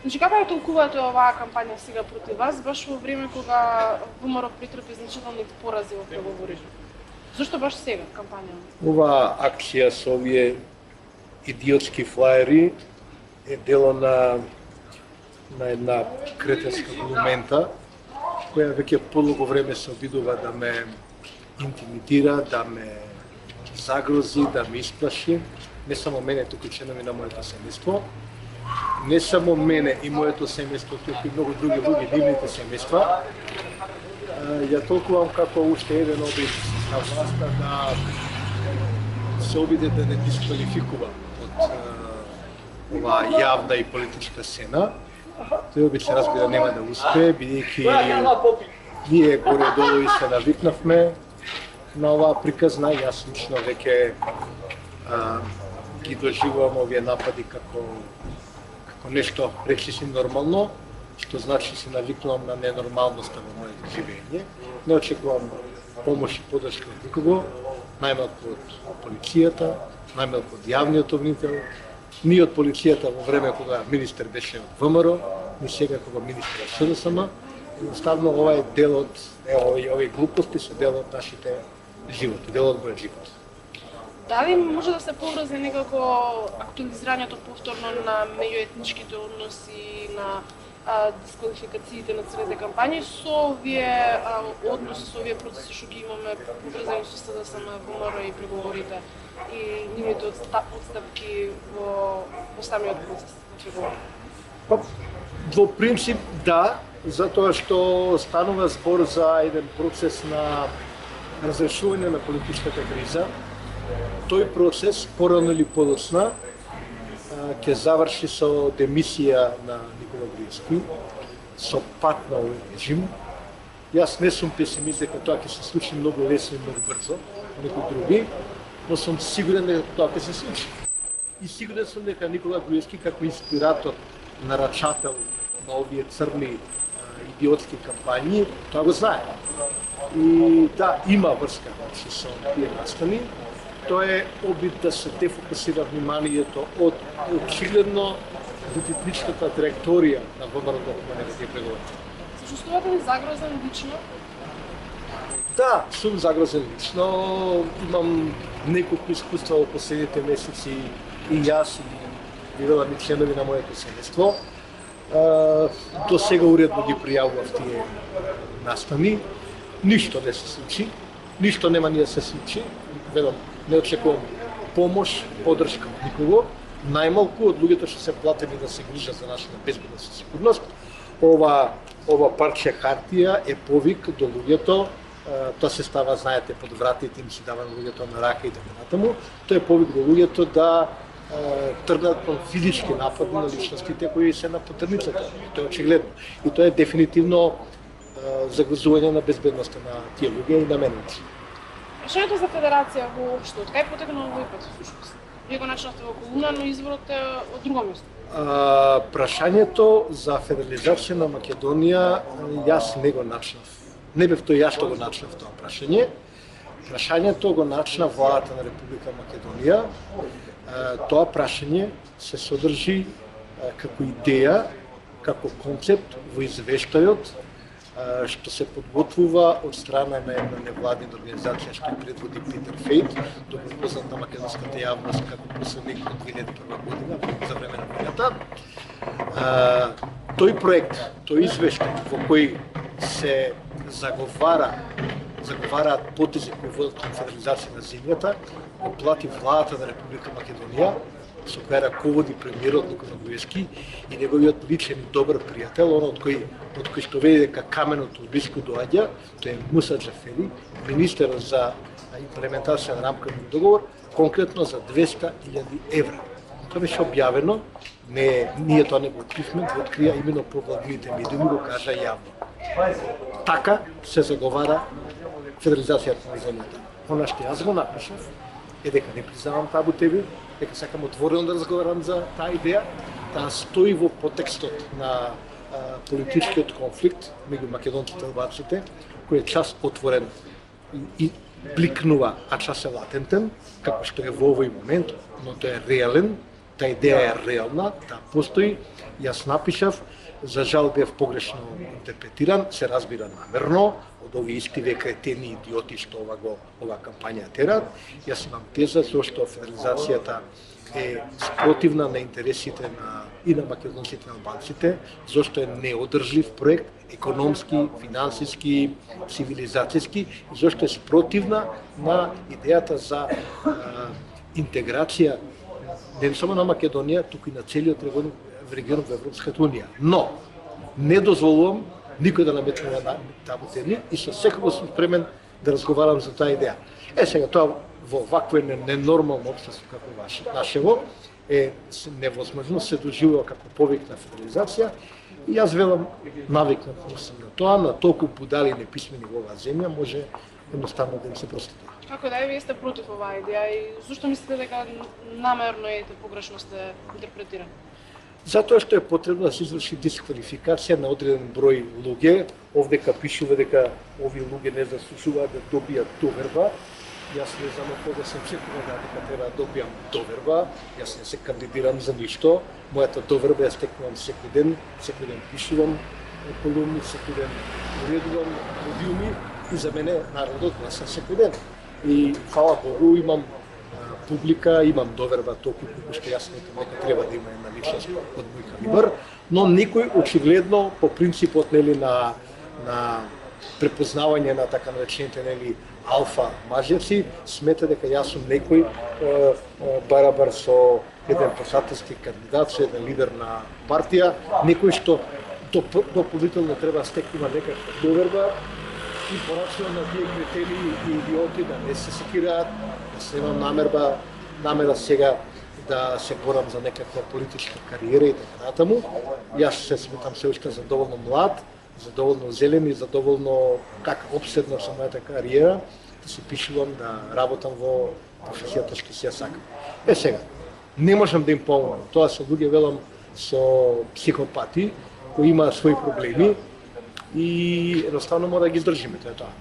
Значи, како ја толкувате оваа кампања сега против вас, баш во време кога ВМРО претрпи значителни порази во преговорите? Зошто баш сега кампања? Ова акција со овие идиотски флаери е дело на една кретенска монумента која веќе подолго време се обидува да ме интимидира, да ме загрози, да ме исплаши, не само мене, туку и членови на моето семејство. Не само мене и моето семејство, туку и многу други луѓе, нивните семејства. Ја толкувам како уште еден обид на власта да се обиде да не дисквалификува од оваа јавна и политичка сцена. Тој обид се разбира нема да успее, бидејќи ние горе-долу и се навикнавме на оваа приказна. Јас лично веќе ги доживувам овие напади како нешто речиси нормално, што значи се навикнувам на ненормалноста во моето живење. Не очекувам помош и подршка од никого, најмалку од полицијата, најмалку од јавниот обвинител, ни од полицијата во време кога министер беше од ВМРО, ни сега кога министер од СДСМ. Едноставно ова е дел од овие глупости се дел од нашите животи, дел од мојот живот. Дали може да се поврзе некако актуализирањето повторно на меѓуетничките односи, на дисквалификациите на целите кампањи со овие односи, со овие процеси што ги имаме поврзани со СДСМ, ВМРО и преговорите и нивните отстапки во самиот процес на преговори? Во принцип да, затоа што станува збор за еден процес на разрешување на политичката криза. Тој процес, порано или подоцна, ќе заврши со демисија на Никола Груевски, со пат на овој режим. Јас не сум песимист дека тоа ќе се случи многу лесно и многу брзо, некои други, но сум сигурен дека тоа ќе се случи. И сигурен сум дека Никола Груевски, како инспиратор, нарачател на овие црни идиотски кампањи, тоа го знае. И да, има врска со тие настани. Тоа е обид да се дефокусира вниманието од очигледно политичката траекторија на ВМРО на тие преговори. Се чувствувате ли загрозен лично? Да, сум загрозен лично. Имам неколку искуства во последните месеци и јас и велам и членови на моето семејство. До сега уредно ги пријавував тие настани. Ништо не се случи, ништо нема ни да се случи. Велам, не очекувам помош, подршка од никого, најмалку од луѓето што се платени да се грижат за нашата безбедност и сигурност. Ова парче хартија е повик до луѓето, тоа се става, знаете, под вратите им се дава на луѓето на рака и така натаму. Тоа е повик до луѓето да тргнат кон физички напади на личностите кои се на потребницата. Тоа е очигледно. И тоа е дефинитивно загрозување на безбедноста на тие луѓе и на мене. Прашањето за федерација воопшто, од кај потекна овој пат всушност? Вие го начнавте во Колуна, но изворот е од друго место. Прашањето за федерализација на Македонија јас не го начнав. Не бев тој јас што го начнав тоа прашање. Прашањето го начна владата на Република Македонија. Тоа прашање се содржи како идеја, како концепт во извештајот што се подготвува од страна на една невладина организација што ја предводи Питер Фейт, добро познат на македонската јавност како последник од 2001 година за време на војната. Тој проект, тој извештај во кој се заговараат потези кои водат кон федерализација на земјата, го плати владата на Република Македонија, со која раководи премиерот Никола Груевски и неговиот личен и добар пријател, он од кој што веде дека каменото од блиску доаѓа, тоа е Муса Џафери, министерот за имплементација на рамковиот договор, конкретно за 200.000 евра. Тоа беше објавено, ние тоа не го откривме, го открија именно провладливите медиуми, го кажа јавно. Така се заговара федерализацијата на земјата. Она што јас го напишав е дека не признавам табу тебе, дека сакам отворено да разговарам за таа идеја, таа стои во потекстот на политичкиот конфликт меѓу македонците и албанците, кој е час отворен и бликнува, а час е латентен, како што е во овој момент, но тој е реален таа идеја е реална, таа постои. Јас напишав, за жал бев погрешно интерпретиран, се разбира намерно, од овие истиве кретени идиоти што ова кампања терат. Јас имам теза зашто федерализацијата е спротивна на интересите и на македонците и албанците, зашто е неодржлив проект, економски, финансиски, цивилизацијски, и зашто е спротивна на идејата за интеграција не само на Македонија, туку и на целиот регион во Европската унија. Но не дозволувам никој да наметнува на табу теми и со секој сум спремен да разговарам за таа идеја. Сега тоа во вакво ненормално општество како нашево е невозможно, се доживува како повик на федерализација и јас велам навикнат сум на тоа, на толку будали и неписмени во оваа земја може едноставно да им се прости. Како да вие сте против оваа идеја и зошто мислите дека намерно и погрешно сте интерпретирани? Затоа што е потребно да се изврши дисквалификација на одреден број луѓе. Овдека пишува дека овие луѓе не заслужуваат да добијат доверба. Јас не знам кога сум чекувал дека треба да добијам доверба. Јас не се кандидирам за ништо. Мојата доверба ја стекнувам секој ден пишувам колумни, секој ден уредувам подиуми и за мене народот гласа секој ден. И фала Богу имам публика, имам доверба толку колку што јас дека треба да има една личност од мој калибар, но никој очигледно по принципот на препознавање на така наречените алфа мажеци смета дека јас сум некој барабар со еден посателски кандидат, со еден лидер на партија, некој што дополнително треба да стекнува некаква доверба и порачува на тие кретени и идиоти да не се секираат, да се имам намера сега да се борам за некаква политичка кариера и така натаму. Јас се сметам се уште за доволно млад, за доволно зелен и за доволно обседна со мојата кариера, да се пишувам, да работам во професијата што си ја сакам. Сега, не можам да им помогнам. Тоа се луѓе велам со психопати кои имаат своји проблеми и едноставно мора да ги издржиме, тоа е тоа.